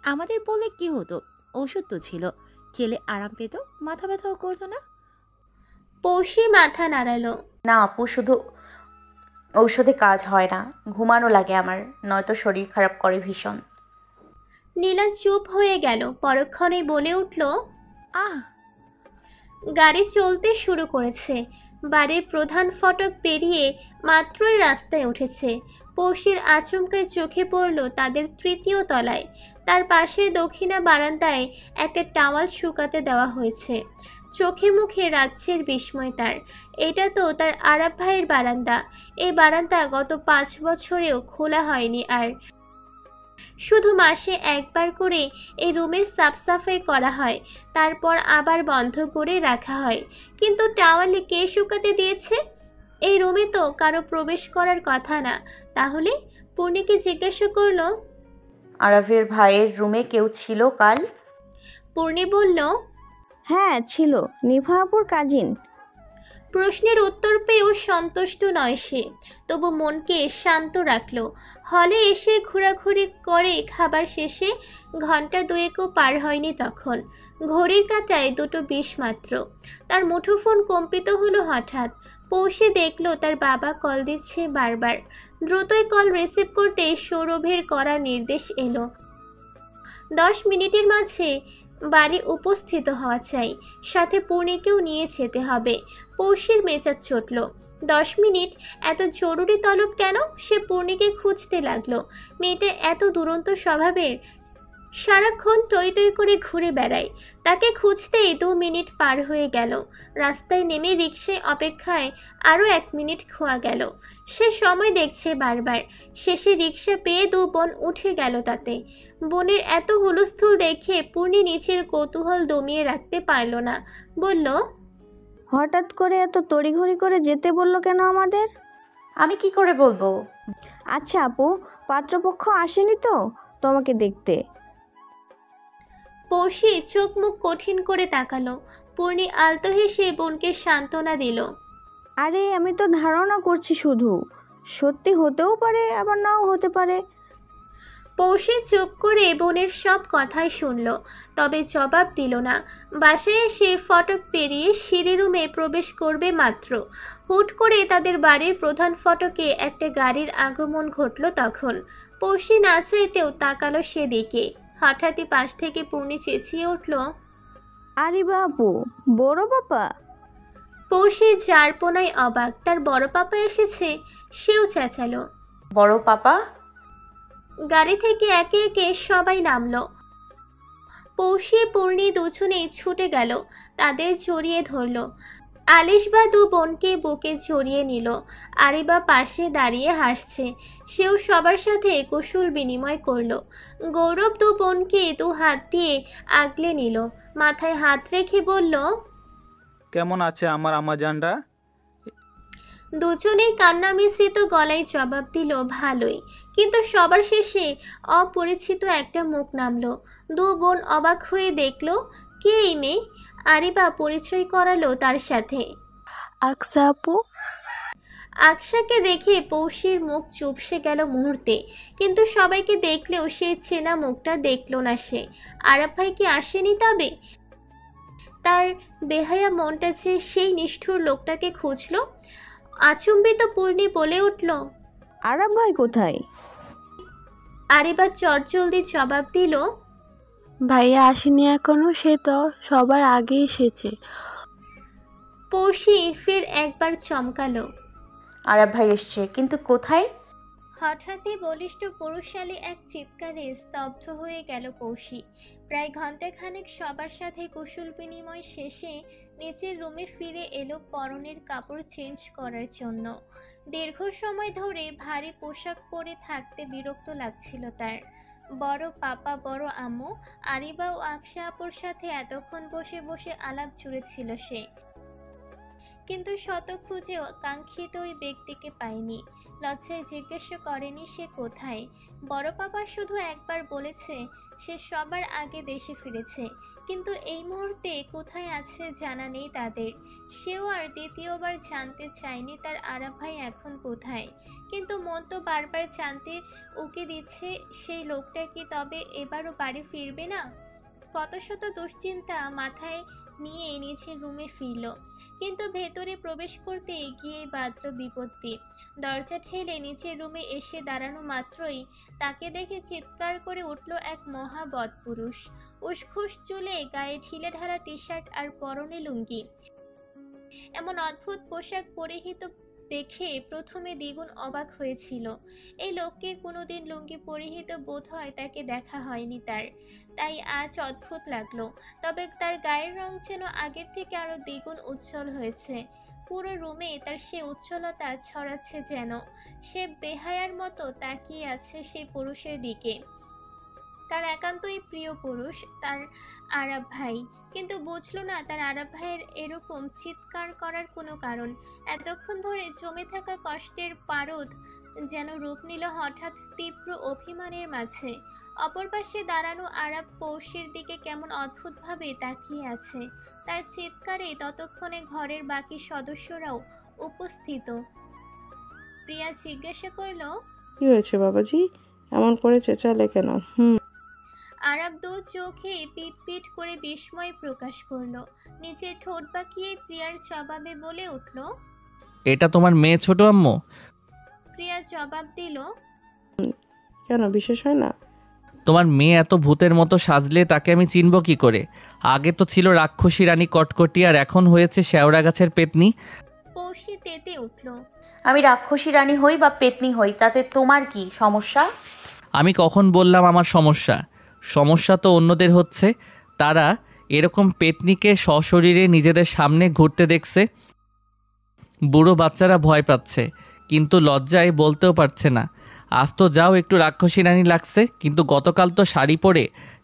আমাদের বলে কি হতো, ওষুধ তো ছিল, খেলে আরাম পেত, মাথা ব্যথাও করতো না। পৌষি মাথা নাড়ালো। না আপু, শুধু ঔষধে কাজ হয় না, ঘুমানো লাগে আমার, নয়তো শরীর খারাপ করে ভীষণ। নীলা চুপ হয়ে গেল, পরক্ষণেই বলে উঠল, আহ! গাড়ি চলতে শুরু করেছে। বাড়ির প্রধান ফটক পেরিয়ে মাত্রই রাস্তায় উঠেছে। পৌষির আচমকায় চোখে পড়ল তাদের তৃতীয় তলায়। তার পাশে দক্ষিণা বারান্দায় একটা টাওয়াল শুকাতে দেওয়া হয়েছে। চোখে মুখে রাজ্যের বিস্ময় তার। এটা তো তার আরাব ভাইয়ের বারান্দা। এই বারান্দা গত 5 বছরেও খোলা হয়নি আর। শুধু মাসে একবার করে এই রুমের সাফসাফাই করা হয়, তারপর আবার বন্ধ করে রাখা হয়। কিন্তু টাওয়ালে কে শুকাতে দিয়েছে? এই রুমে তো কারো প্রবেশ করার কথা না। তাহলে পূর্ণিকে জিজ্ঞাসা করলো। আরাফের ভাইয়ের রুমে কেউ ছিল কাল? পূর্ণি বলল, হ্যাঁ ছিল, নিভা আপুর কাজিন। প্রশ্নের উত্তর পেয়েও সন্তুষ্ট নয় সে, তবু মনকে শান্ত রাখল। হলে এসে ঘোরাঘুরি করে খাবার শেষে ঘন্টা দুয়েকও পার হয়নি তখন। ঘড়ির কাঁটায় 2:20 মাত্র। তার মুঠোফোন কম্পিত হলো হঠাৎ। পৌষে দেখল তার বাবা কল দিচ্ছে বারবার। দ্রুতই কল রিসিভ করতে সৌরভের করা নির্দেশ এলো, 10 মিনিটের মাঝে বাড়ি উপস্থিত হওয়া চাই, সাথে পূর্ণিকেও নিয়ে যেতে হবে। পৌষের মেজাজ চটল। 10 মিনিট, এত জরুরি তলব কেন? সে পূর্ণিকে খুঁজতে লাগলো। মেয়েটা এত দুরন্ত স্বভাবের, সারাক্ষণ টই টই করে ঘুরে বেড়ায়। তাকে খুঁজতেই 2 মিনিট পার হয়ে গেল। রাস্তায় নেমে রিকশায় অপেক্ষায় আরও 1 মিনিট খোয়া গেল। সে সময় দেখছে বারবার। শেষে রিকশা পেয়ে 2 বোন উঠে গেল তাতে। বোনের এত হুলস্থুল দেখে পূর্ণি নিচের কৌতূহল দমিয়ে রাখতে পারল না, বলল, হঠাৎ করে এত তড়িঘড়ি করে যেতে বললো কেন আমাদের? আমি কি করে বলবো? আচ্ছা আপু, পাত্রপক্ষ আসেনি তো তোমাকে দেখতে? পৌষি চোখ মুখ কঠিন করে তাকালো। পূর্ণি আলতো হেসে বোনকে সান্ত্বনা দিল। আরে আমি তো ধারণা করছি শুধু, সত্যি হতেও পারে আবার নাও হতে পারে। পৌষে চুপ করে বোনের সব কথাই শুনল, তবে জবাব দিল না। বাসায় এসে ফটক পেরিয়ে সিঁড়ি রুমে প্রবেশ করবে মাত্র হুট করে তাদের বাড়ির প্রধান ফটকে একটা গাড়ির আগমন ঘটল তখন। পৌষি না চাইতেও তাকালো সেদিকে। হঠাৎই পাশ থেকে পূর্ণি চেঁচিয়ে উঠল, আরে বাপু, বড় পাপা! পৌষি যারপোনায় অবাক, তার বড় পাপা এসেছে। সেও চেঁচালো। বড় পাপা? গাড়ি থেকে একে একে সবাই নামলো। পৌষি পূর্ণি দুজনেই ছুটে গেল, তাদের জড়িয়ে ধরল। আলিশবা 2 বোনকে বুকে জড়িয়ে নিল। আরিবা পাশে দাঁড়িয়ে হাসছে, সেও সবার সাথে কুশল বিনিময় করলো। গৌরব 2 বোনকে 2 হাত দিয়ে আগলে নিল, মাথায় হাত রেখে বলল, কেমন আছে আমার আমাজানরা? দুজনেই কান্না মিশ্রিত গলায় জবাব দিল, ভালোই। কিন্তু সবার শেষে অপরিচিত একটা মুখ নামলো। 2 বোন অবাক হয়ে দেখলো, কে এই মেয়ে? আরিবা পরিচয় করালো তার সাথে। আকসা আপু। আকশাকে দেখে পৌষির মুখ চুপসে গেল মুহূর্তে, কিন্তু সবাইকে দেখলেও সেই চেনা মুখটা দেখলো না সে। আরাব ভাই কি আসেনি তবে? তার বেহায়া মনটা যে সেই নিষ্ঠুর লোকটাকে খুঁজলো। আচম্বিত পূর্ণি বলে উঠল, আরব ভাই কোথায়? আরিবা চটজলদি জবাব দিল, ভাইয়া আসেনি এখনো, সে তো সবার আগে এসেছে। পৌষি ফের একবার চমকালো। আরাব ভাই এসছে, কিন্তু কোথায়? হঠাৎই বলিষ্ঠ পুরুষালী এক চিৎকারে স্তব্ধ হয়ে গেল পৌষি। প্রায় ঘন্টাখানেক সবার সাথে কুশল বিনিময় শেষে নিচের রুমে ফিরে এলো পরনের কাপড় চেঞ্জ করার জন্য। দীর্ঘ সময় ধরে ভারী পোশাক পরে থাকতে বিরক্ত লাগছিল তার। বড় পাপা, বড় আম্মু, আরিবা ও আকশা আপুর সাথে এতক্ষণ বসে বসে আলাপ জুড়েছিল সে। কিন্তু শত খুঁজেও কাঙ্ক্ষিত ওই ব্যক্তিকে পায়নি। লজ্জায় জিজ্ঞাসা করেনি সে কোথায়। বড় পাপা শুধু একবার বলেছে সে সবার আগে দেশে ফিরেছে, কিন্তু এই মুহূর্তে কোথায় আছে জানা নেই তাদের। সেও আর দ্বিতীয়বার জানতে চায়নি তার আরাফ ভাই এখন কোথায়। কিন্তু মন তো বারবার জানতে উকি দিচ্ছে সেই লোকটা কি তবে এবারও বাড়ি ফিরবে না। কত শত দুশ্চিন্তা মাথায় নিয়ে নিচের রুমে ফিরল, কিন্তু ভেতরে প্রবেশ করতে গিয়ে বাঁধল বিপত্তি। দরজা ঠেলে নিচের রুমে এসে দাঁড়ানো মাত্রই তাকে দেখে চিৎকার করে উঠল এক মহা বদপুরুষ। উসখুস চুলে, গায়ে ঢিলে ঢালা টি শার্ট আর পরনে লুঙ্গি। এমন অদ্ভুত পোশাক পরিহিত দেখে প্রথমে দ্বিগুণ অবাক হয়েছিল। এই লোককে কোনোদিন লুঙ্গি পরিহিত বোধ হয় তাকে দেখা হয়নি তাই আজ অদ্ভুত লাগলো। তবে তার গায়ের রং যেন আগের থেকে আরো দ্বিগুণ উজ্জ্বল হয়েছে। পুরো রুমে তার সে উজ্জ্বলতা ছড়াচ্ছে যেন। সে বেহায়ার মতো তাকিয়ে আছে সেই পুরুষের দিকে, তার একান্তই প্রিয় পুরুষ, তার আরাফ ভাই। কিন্তু বুঝলো না তার আরাফ ভাইয়ের এরকম চিৎকার করার কোনো কারণ। এতক্ষণ ধরে জমে থাকা কষ্টের পারদ যেন রূপ নিল হঠাৎ তীব্র অভিমানের মাঝে। অপর পাশে দাঁড়ানো আরাফ পৌষের দিকে কেমন অদ্ভুতভাবে তাকিয়ে আছে। তার চিৎকারে ততক্ষণে ঘরের বাকি সদস্যরাও উপস্থিত। প্রিয়া জিজ্ঞাসা করলো, কি হয়েছে বাবাজি, এমন করে চেঁচালে কেন? আরাব দু চোখে পিট পিট করে বিস্ময় প্রকাশ করলো। নিচের ঠোঁট বাঁকিয়ে প্রিয়ার জবাবে বলে উঠল, এটা তোমার মেয়ে ছোট আম্মু? প্রিয়া জবাব দিল, কেন বিশেষ হয় না? তোমার মেয়ে এত ভূতের মতো সাজলে তাকে আমি চিনব কি করে? আগে তো ছিল রাক্ষসী রানী কটকটি, আর এখন হয়েছে শেওড়া গাছের পেতনি। পৌষি তেতে উঠল। আমি রাক্ষসী রানী হই বা পেতনি হই, তাতে তোমার কি সমস্যা? আমি কখন বললাম আমার সমস্যা? সমস্যা তো অন্যদের হচ্ছে। তারা এরকম পেতনিকে সশরীরে নিজেদের সামনে ঘুরতে দেখছে। বুড়ো বাচ্চারা ভয় পাচ্ছে, কিন্তু লজ্জায় বলতেও পারছে না। আজ তো যাও একটু রাক্ষসী রানী লাগছে, কিন্তু গতকাল তো শাড়ি পরে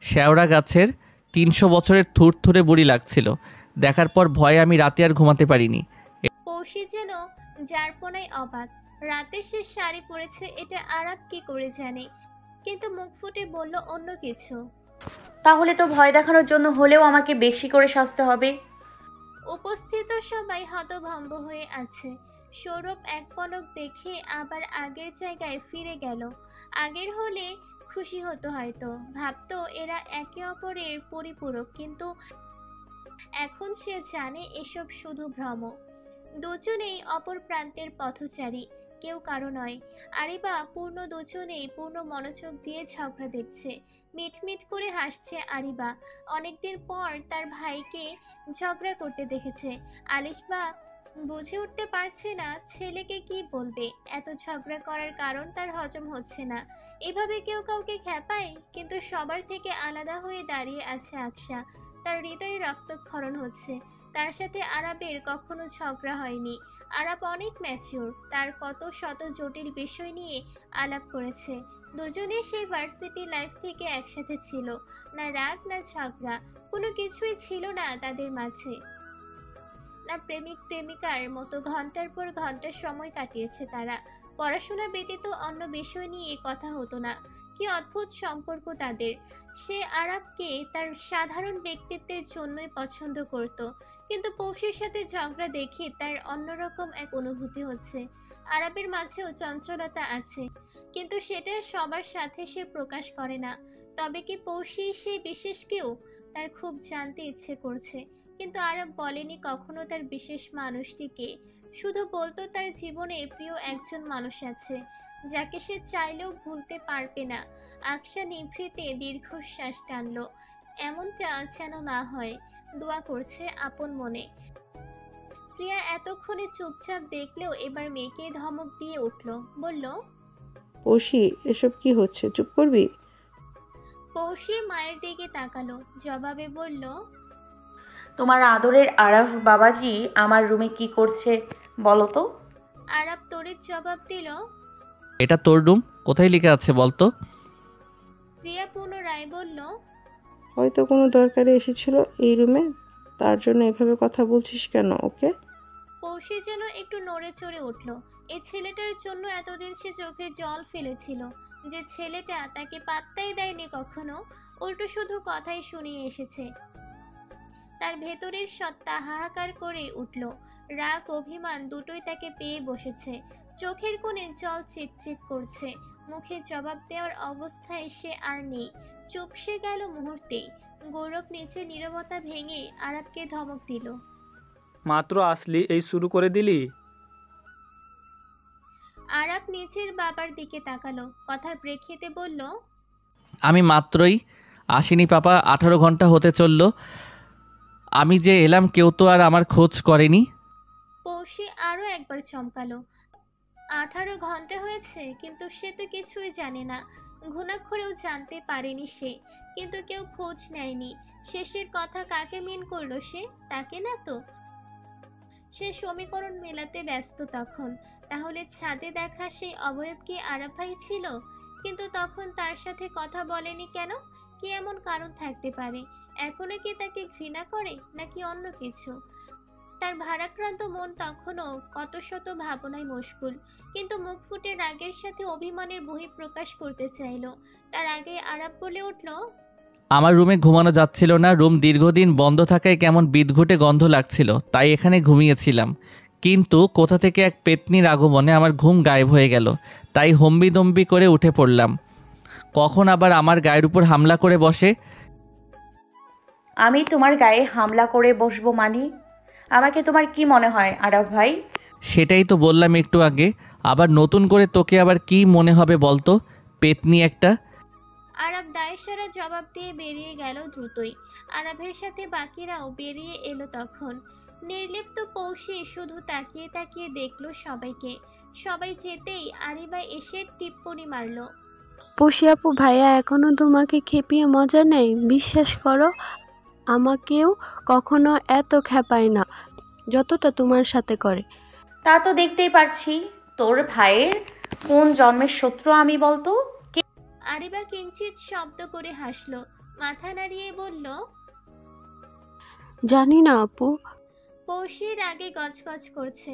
শেওড়া গাছের 300 বছরের থুরথুরে বুড়ি লাগছিল। দেখার পর ভয়ে আমি রাতে আর ঘুমাতে পারিনি। পৌষি যেন যারপনায় অবাক। রাতে সে শাড়ি পরেছে এটা আরাব কি করে জানে, কিন্তু মুখ ফুটে বলল অন্য কিছু। তাহলে তো ভয় দেখানোর জন্য হলেও আমাকে বেশি করে সাজতে হবে। উপস্থিত সবাই হতভম্ব হয়ে আছে। সৌরভ এক পলক দেখে আবার আগের জায়গায় ফিরে গেল। আগের হলে খুশি হতো হয়তো, ভাবতো এরা একে অপরের পরিপূরক, কিন্তু এখন সে জানে এসব শুধু ভ্রম। দুজনেই অপর প্রান্তের পথচারী, কেউ কারো নয়। আরিবা পূর্ণ দুজনেই পূর্ণ মনোযোগ দিয়ে ঝগড়া দেখছে। মিটমিট করে হাসছে আরিবা। অনেকদিন পর তার ভাইকে ঝগড়া করতে দেখেছে। আলিশবা বুঝে উঠতে পারছে না ছেলেকে কি বলবে। এত ঝগড়া করার কারণ তার হজম হচ্ছে না। এভাবে কেউ কাউকে খেপায়, কিন্তু সবার থেকে আলাদা হয়ে দাঁড়িয়ে আছে আকশা। তার হৃদয়ে রক্তক্ষরণ হচ্ছে। তার সাথে আরাবের কখনো ঝগড়া হয়নি। আরাব অনেক ম্যাচিওর, তার কত শত জটিল বিষয় নিয়ে আলাপ করেছে। দুজনে সেই ভার্সিটি লাইফ থেকে একসাথে ছিল। না রাগ না ঝগড়া, কোনো কিছুই ছিল না তাদের মাঝে। না প্রেমিক প্রেমিকার মতো ঘন্টার পর ঘন্টা সময় কাটিয়েছে তারা। পড়াশোনা ব্যতীত অন্য বিষয় নিয়ে কথা হতো না। কি অদ্ভুত সম্পর্ক তাদের। সে আরাবকে তার সাধারণ ব্যক্তিত্বের জন্যই পছন্দ করত, কিন্তু পৌষের সাথে ঝগড়া দেখে তার অন্যরকম এক অনুভূতি হচ্ছে। আরাবের মাঝেও চঞ্চলতা আছে, কিন্তু সেটা সবার সাথে সে প্রকাশ করে না। তবে কি পৌষী সেই বিশেষ কেউ? তার খুব জানতে ইচ্ছে করছে, কিন্তু আরাব বলেনি কখনো তার বিশেষ মানুষটিকে। শুধু বলতো তার জীবনে প্রিয় একজন মানুষ আছে, যাকে সে চাইলেও ভুলতে পারবে না। আকশা নিভৃতে দীর্ঘশ্বাস টানলো। এমনটা যেন না হয়, দোয়া করছে আপন মনে। প্রিয়া এতক্ষণে চুপচাপ দেখলেও এবার মেয়েকে ধমক দিয়ে উঠল, বলল, পৌষি, এসব কি হচ্ছে, চুপ করবি? পৌষি মায়ের দিকে তাকালো, জবাবে বলল, তোমার আদরের আরাফ বাবাজি আমার রুমে কি করছে বলো তো? আরাব তড়িৎ জবাব দিল, এটা তোর রুম? কোথায় লিখে আছে বলতো? প্রিয়া পুনরায় বলল, হয়তো কোনো দরকারে এসেছিল এই রুমে, তার জন্য এভাবে কথা বলছিস কেন ওকে? পৌষে যেন একটু নড়ে চড়ে উঠল। এই ছেলেটার জন্য এতদিন সে চোখে জল ফেলেছিল, যে ছেলেটা তাকে পাত্তাই দেয়নি কখনো, উল্টো শুধু কথাই শুনিয়ে এসেছে। তার ভেতরের সত্তা হাহাকার করে উঠল। রাগ অভিমান দুটোই তাকে পেয়ে বসেছে। চোখের কোণে জল চিপচিপ করছে। মুখে জবাব দেওয়ার অবস্থায় সে আর নেই। চুপসে গেল মুহূর্তেই। গৌরব নিচে নীরবতা ভেঙে আরাবকে ধমক দিল। মাত্র আসলি এই শুরু করে দিলি? আরাব নিচের বাবার দিকে তাকালো, কথার প্রেক্ষিতে বলল, আমি মাত্রই আসিনি পাপা, 18 ঘন্টা হতে চলল। আমি যে এলাম কেউ তো আর আমার খোঁজ করেনি। পৌষি আরো একবার চমকালো। 18 ঘন্টা হয়েছে, কিন্তু সে তো কিছুই জানে না। ঘুণাক্ষরেও জানতে পারেনি সে, কিন্তু কেউ খোঁজ নেয়নি। শেষের কথা কাকে মিন করলো সে? তাকে না তো। সে সমীকরণ মেলাতে ব্যস্ত তখন। তাহলে ছাদে দেখা সেই অবয়ব কি আরাব ভাই ছিল? কিন্তু তখন তার সাথে কথা বলেনি কেন? কি এমন কারণ থাকতে পারে? এখনো কি তাকে ঘৃণা করে, নাকি অন্য কিছু? তার ভারাক্রান্ত মন তখনও কত শত ভাবনায় মশগুল, কিন্তু মুখ ফুটে রাগের সাথে অভিমানের বহিঃপ্রকাশ করতে চাইল। তার আগে আরাব বলে উঠল, আমার রুমে ঘুমানো যাচ্ছিল না। রুম দীর্ঘদিন বন্ধ থাকায় কেমন বিদঘুটে গন্ধ লাগছিল, তাই এখানে ঘুমিয়েছিলাম। কিন্তু কোথা থেকে এক পেতনির আগমনে আমার ঘুম গায়েব হয়ে গেল, তাই হম্বিদম্বি করে উঠে পড়লাম। কখন আবার আমার গায়ের উপর হামলা করে বসে। আমি তোমার গায়ে হামলা করে বসবো মানে? আমাকে তোমার কি মনে হয় আরাব ভাই? সেটাই তো বললাম একটু আগে, আবার নতুন করে তোকে আবার কি মনে হবে বলতো, পেতনি একটা। আরাব দায়সারা জবাব দিয়ে বেরিয়ে গেল দ্রুতই। আরাবের সাথে বাকিরাও বেরিয়ে এলো তখন। নির্লিপ্ত পৌষি শুধু তাকিয়ে তাকিয়ে দেখলো সবাইকে। সবাই যেতেই আরিবা এসে টিপ্পনি মারল। পশি আপু, ভাইয়া এখনো তোমাকে খেপিয়ে মজা নেই। বিশ্বাস করো, আমাকেও কখনো এত খেপায় না যতটা তোমার সাথে করে। তা তো দেখতেই পারছি। তোর ভাইয়ের কোন জন্মের শত্রু আমি বলতো? আরিবা কিঞ্চিত শব্দ করে হাসলো, মাথা নাড়িয়ে বলল, জানি না আপু। পৌষির আগে গজগজ করছে।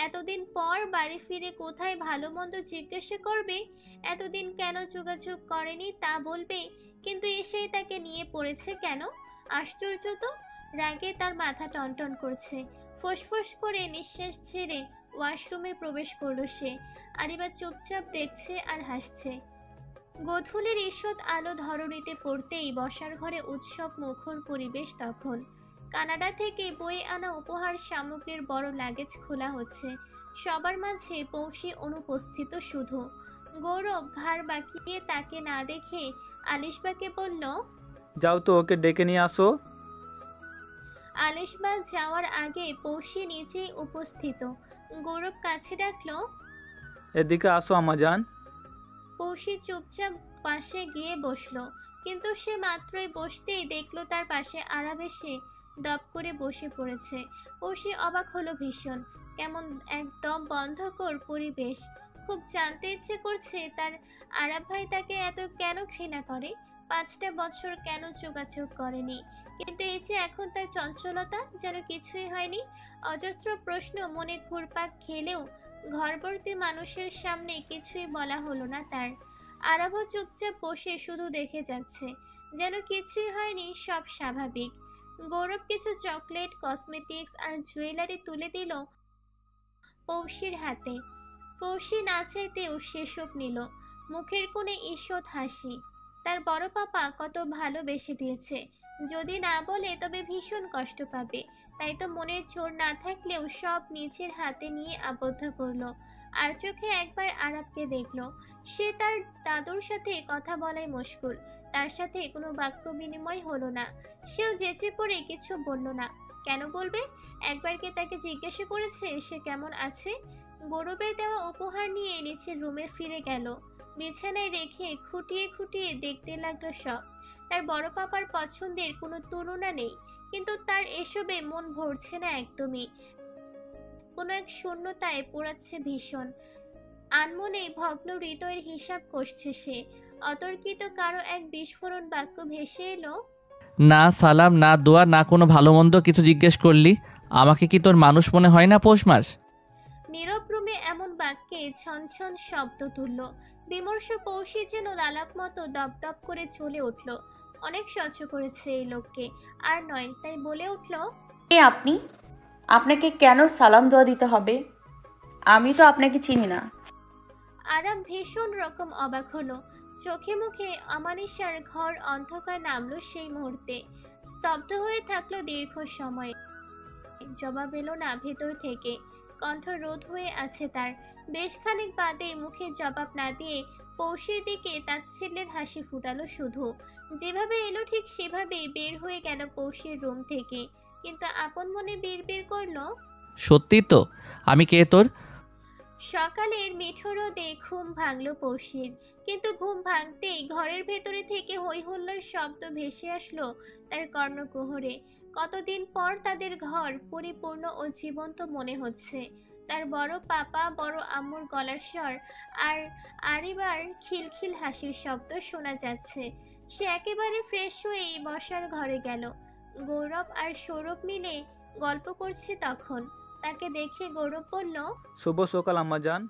এতদিন পর বাড়ি ফিরে কোথায় ভালো মন্দ জিজ্ঞাসা করবে, এতদিন কেন যোগাযোগ করেনি তা বলবে, কিন্তু এসেই তাকে নিয়ে পড়েছে কেন? আশ্চর্য তো। রাগে তার মাথা টনটন করছে। ফোঁস করে নিঃশ্বাস ছেড়ে ওয়াশরুমে প্রবেশ করলো সে। আরিবা চুপচাপ দেখছে আর হাসছে। গোধূলির ঈষৎ আলো ধরণীতে পড়তেই বসার ঘরে উৎসব মুখর পরিবেশ তখন। কানাডা থেকে বয়ে আনা উপহার সামগ্রীর বড় লাগেজ খোলা হচ্ছে। সবার মাঝে পৌষি অনুপস্থিত শুধু। গৌরব ঘাড় বাঁকিয়ে তাকে না দেখে আলিশবাকে বলল, যাও তো ওকে ডেকে নিয়ে আসো। আলিশবা যাওয়ার আগে পৌষি নিজেই উপস্থিত। গৌরব কাছে ডাকলো, এদিকে আসো আমাজান। পৌষি চুপচাপ পাশে গিয়ে বসলো, কিন্তু সে মাত্রই বসতেই দেখলো তার পাশে আরাব এসে দপ করে বসে পড়েছে। পৌষি অবাক হলো ভীষণ। কেমন একদম বন্ধকর পরিবেশ। খুব জানতে ইচ্ছে করছে তার আরাব ভাই তাকে এত কেন ঘৃণা করে, 5টা বছর কেন যোগাযোগ করেনি। কিন্তু এই যে এখন তার চঞ্চলতা যেন কিছুই হয়নি। অজস্র প্রশ্ন মনে ঘুরপাক খেলেও ঘরবর্তী মানুষের সামনে কিছুই বলা হলো না তার। আরাবও চুপচাপ বসে শুধু দেখে যাচ্ছে, যেন কিছুই হয়নি, সব স্বাভাবিক। গৌরব কিছু চকলেট, কসমেটিক্স আর জুয়েলারি তুলে দিল পৌষির হাতে। পৌষি না চাইতেও সেসব নিল। মুখের কোণে ঈষৎ হাসি। তার বড় পাপা কত ভালোবেসে দিয়েছে, যদি না বলে তবে ভীষণ কষ্ট পাবে। তাই তো মনের জোর না থাকলেও সব নিজের হাতে নিয়ে আবদ্ধ করলো। আর চোখে একবার আরাবকে দেখলো। সে তার দাদুর সাথে কথা বলায় মশগুল। তার সাথে কোনো বাক্য বিনিময় হলো না। সেও যেচে পড়ে কিছু বলল না। কেন বলবে? একবার কে তাকে জিজ্ঞাসা করেছে সে কেমন আছে? গৌরবের দেওয়া উপহার নিয়ে নিচের রুমে ফিরে গেল। বিছানায় রেখে খুঁটিয়ে খুঁটিয়ে দেখতে লাগলো সব। তার বড় পাপার পছন্দের কোনো তুলনা নেই, কিন্তু তার এসবে মন ভরছে না একদমই। কোনো এক শূন্যতায় পোড়াচ্ছে ভীষণ। আনমনে ভগ্ন হৃদয়ের হিসাব কষছে সে। অতর্কিত কারো এক বিস্ফোরণ বাক্য ভেসে এলো, না সালাম, না দোয়া, না কোনো ভালো মন্দ কিছু জিজ্ঞেস করলি। আমাকে কি তোর মানুষ মনে হয় না পৌষ মাস? নীরব রুমে এমন বাক্যে ছনছন শব্দ তুলল। বিমর্ষ পৌষী যেন লালাপ মতো দপদপ করে চলে উঠল। অনেক সহ্য করেছে এই লোককে, আর নয়, তাই বলে উঠল, কে আপনি? আপনাকে কেন সালাম দোয়া দিতে হবে? আমি তো আপনাকে চিনি না। আরাম ভীষণ রকম অবাক হলো। চোখে মুখে অমানিসার ঘর অন্ধকার নামলো সেই মুহূর্তে। স্তব্ধ হয়ে থাকলো দীর্ঘ সময়। জবাব এলো না ভেতর থেকে। কণ্ঠ রোধ হয়ে আছে তার। বেশ খানিক বাদে মুখে জবাব না দিয়ে পৌষের দিকে তাচ্ছিল্যের হাসি ফুটালো শুধু। যেভাবে এলো ঠিক সেভাবেই বের হয়ে গেল পৌষের রুম থেকে, কিন্তু আপন মনে বিড়বিড় করলো, সত্যি তো? আমি কে তোর? সকালের মিঠো রোদে ঘুম ভাঙল পৌষের, কিন্তু ঘুম ভাঙতেই ঘরের ভেতরে থেকে হই হুল্লোড় শব্দ ভেসে আসলো তার কর্ণকুহরে। কতদিন পর তাদের ঘর পরিপূর্ণ ও জীবন্ত মনে হচ্ছে। তার বড় পাপা বড় আম্মুর গলার স্বর আর আরিবার খিলখিল হাসির শব্দ শোনা যাচ্ছে। সে একেবারে ফ্রেশ হয়েই বসার ঘরে গেল। গৌরব আর সৌরভ মিলে গল্প করছে তখন। তাকে দেখে গৌরব বলল, শুভ সকাল আম্মাজান।